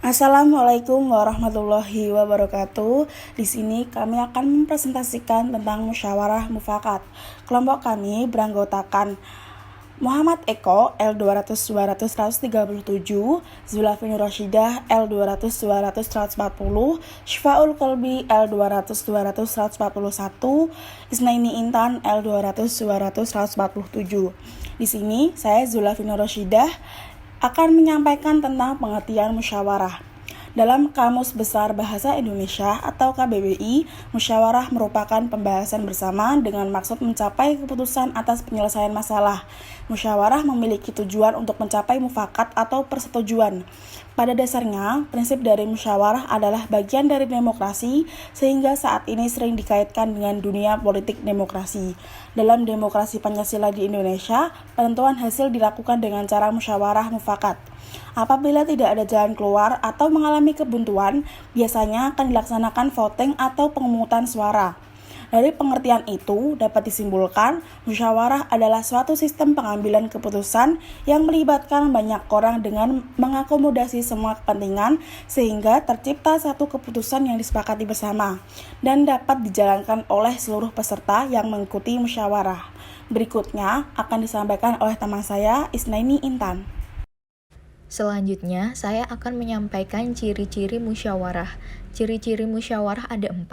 Assalamualaikum warahmatullahi wabarakatuh. Di sini kami akan mempresentasikan tentang musyawarah mufakat. Kelompok kami beranggotakan Muhammad Eko L200-200-137, Zulafin Rashidah L200-200-140, Syfaul Kolbi L200-200-141, Isnaini Intan L200-200-147. Di sini saya Zulafin Rashidah akan menyampaikan tentang pengertian musyawarah. Dalam Kamus Besar Bahasa Indonesia atau KBBI, musyawarah merupakan pembahasan bersama dengan maksud mencapai keputusan atas penyelesaian masalah. Musyawarah memiliki tujuan untuk mencapai mufakat atau persetujuan. Pada dasarnya, prinsip dari musyawarah adalah bagian dari demokrasi, sehingga saat ini sering dikaitkan dengan dunia politik demokrasi. Dalam demokrasi Pancasila di Indonesia, penentuan hasil dilakukan dengan cara musyawarah mufakat. Apabila tidak ada jalan keluar atau mengalami kebuntuan, biasanya akan dilaksanakan voting atau pemungutan suara. Dari pengertian itu, dapat disimpulkan musyawarah adalah suatu sistem pengambilan keputusan yang melibatkan banyak orang dengan mengakomodasi semua kepentingan sehingga tercipta satu keputusan yang disepakati bersama dan dapat dijalankan oleh seluruh peserta yang mengikuti musyawarah. Berikutnya akan disampaikan oleh teman saya, Isnaini Intan. Selanjutnya, saya akan menyampaikan ciri-ciri musyawarah. Ciri-ciri musyawarah ada 4.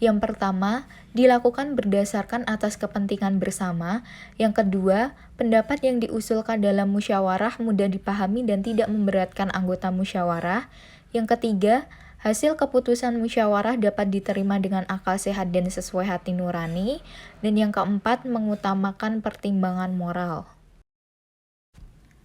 Yang pertama, dilakukan berdasarkan atas kepentingan bersama. Yang kedua, pendapat yang diusulkan dalam musyawarah mudah dipahami dan tidak memberatkan anggota musyawarah. Yang ketiga, hasil keputusan musyawarah dapat diterima dengan akal sehat dan sesuai hati nurani. Dan yang keempat, mengutamakan pertimbangan moral.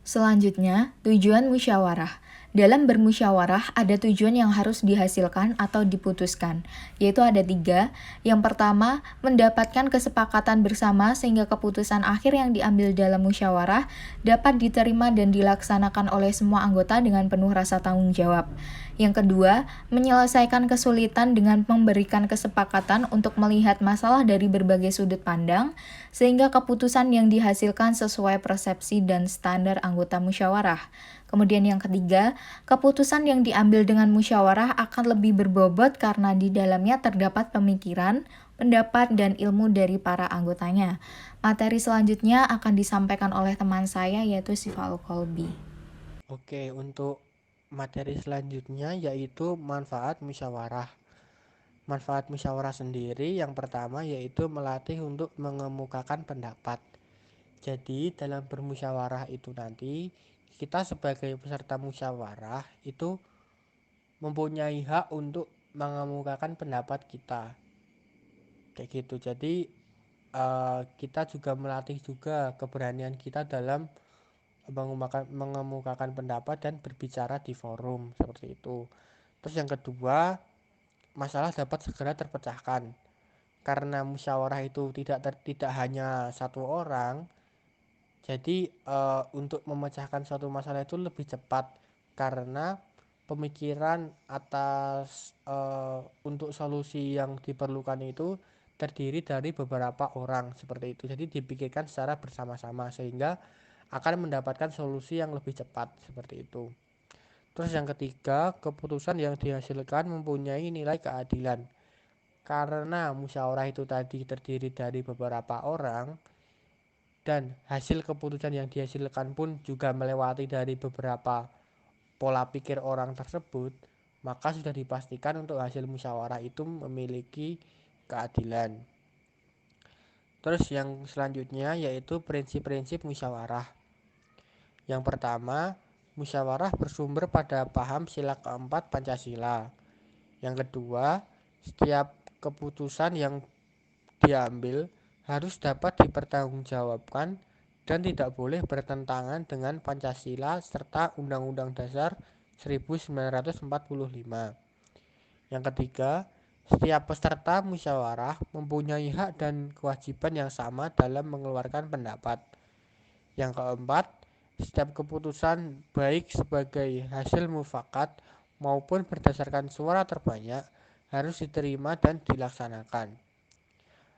Selanjutnya, tujuan musyawarah. Dalam bermusyawarah, ada tujuan yang harus dihasilkan atau diputuskan, yaitu ada 3. Yang pertama, mendapatkan kesepakatan bersama sehingga keputusan akhir yang diambil dalam musyawarah dapat diterima dan dilaksanakan oleh semua anggota dengan penuh rasa tanggung jawab. Yang kedua, menyelesaikan kesulitan dengan memberikan kesepakatan untuk melihat masalah dari berbagai sudut pandang, sehingga keputusan yang dihasilkan sesuai persepsi dan standar anggota musyawarah. Kemudian yang ketiga, keputusan yang diambil dengan musyawarah akan lebih berbobot karena di dalamnya terdapat pemikiran, pendapat, dan ilmu dari para anggotanya. Materi selanjutnya akan disampaikan oleh teman saya yaitu Syfaul Kolbi. Oke, untuk materi selanjutnya yaitu manfaat musyawarah. Manfaat musyawarah sendiri yang pertama yaitu melatih untuk mengemukakan pendapat. Jadi dalam bermusyawarah itu nanti kita sebagai peserta musyawarah itu mempunyai hak untuk mengemukakan pendapat kita. Kayak gitu. Jadi kita juga melatih juga keberanian kita dalam mengemukakan pendapat dan berbicara di forum seperti itu. Terus yang kedua, masalah dapat segera terpecahkan karena musyawarah itu tidak hanya satu orang. Jadi untuk memecahkan suatu masalah itu lebih cepat karena pemikiran atas untuk solusi yang diperlukan itu terdiri dari beberapa orang seperti itu. Jadi dipikirkan secara bersama-sama sehingga akan mendapatkan solusi yang lebih cepat seperti itu. Terus yang ketiga, keputusan yang dihasilkan mempunyai nilai keadilan. Karena musyawarah itu tadi terdiri dari beberapa orang dan hasil keputusan yang dihasilkan pun juga melewati dari beberapa pola pikir orang tersebut, maka sudah dipastikan untuk hasil musyawarah itu memiliki keadilan. Terus yang selanjutnya yaitu prinsip-prinsip musyawarah. Yang pertama, musyawarah bersumber pada paham sila keempat Pancasila. Yang kedua, setiap keputusan yang diambil harus dapat dipertanggungjawabkan dan tidak boleh bertentangan dengan Pancasila serta Undang-Undang Dasar 1945. Yang ketiga, setiap peserta musyawarah mempunyai hak dan kewajiban yang sama dalam mengeluarkan pendapat. Yang keempat, setiap keputusan baik sebagai hasil mufakat maupun berdasarkan suara terbanyak harus diterima dan dilaksanakan.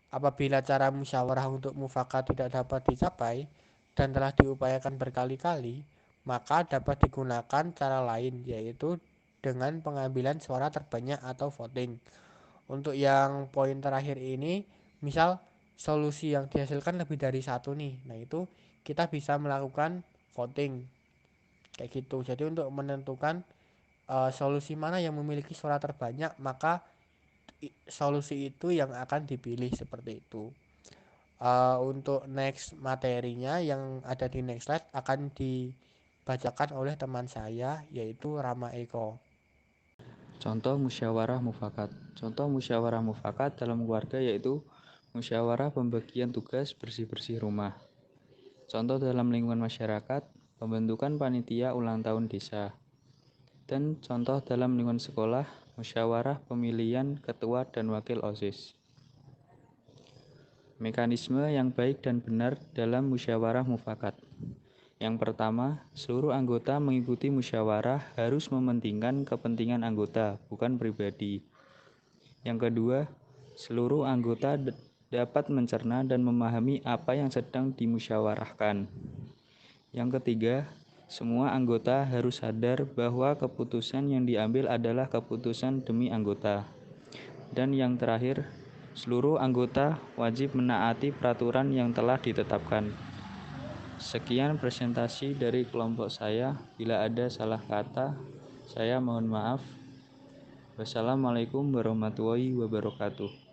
Apabila cara musyawarah untuk mufakat tidak dapat dicapai dan telah diupayakan berkali-kali, maka dapat digunakan cara lain yaitu dengan pengambilan suara terbanyak atau voting. Untuk yang poin terakhir ini, misal solusi yang dihasilkan lebih dari satu nih, nah itu kita bisa melakukan voting kayak gitu. Jadi untuk menentukan solusi mana yang memiliki suara terbanyak, maka solusi itu yang akan dipilih seperti itu. Untuk next materinya yang ada di next slide akan dibacakan oleh teman saya, yaitu Rama Eko. Contoh musyawarah mufakat. Contoh musyawarah mufakat dalam keluarga yaitu musyawarah pembagian tugas bersih-bersih rumah. Contoh dalam lingkungan masyarakat, pembentukan panitia ulang tahun desa. Dan contoh dalam lingkungan sekolah, musyawarah pemilihan ketua dan wakil OSIS. Mekanisme yang baik dan benar dalam musyawarah mufakat. Yang pertama, seluruh anggota mengikuti musyawarah harus mementingkan kepentingan anggota, bukan pribadi. Yang kedua, seluruh anggota dapat mencerna dan memahami apa yang sedang dimusyawarahkan. Yang ketiga, semua anggota harus sadar bahwa keputusan yang diambil adalah keputusan demi anggota. Dan yang terakhir, seluruh anggota wajib menaati peraturan yang telah ditetapkan. Sekian presentasi dari kelompok saya. Bila ada salah kata, saya mohon maaf. Wassalamualaikum warahmatullahi wabarakatuh.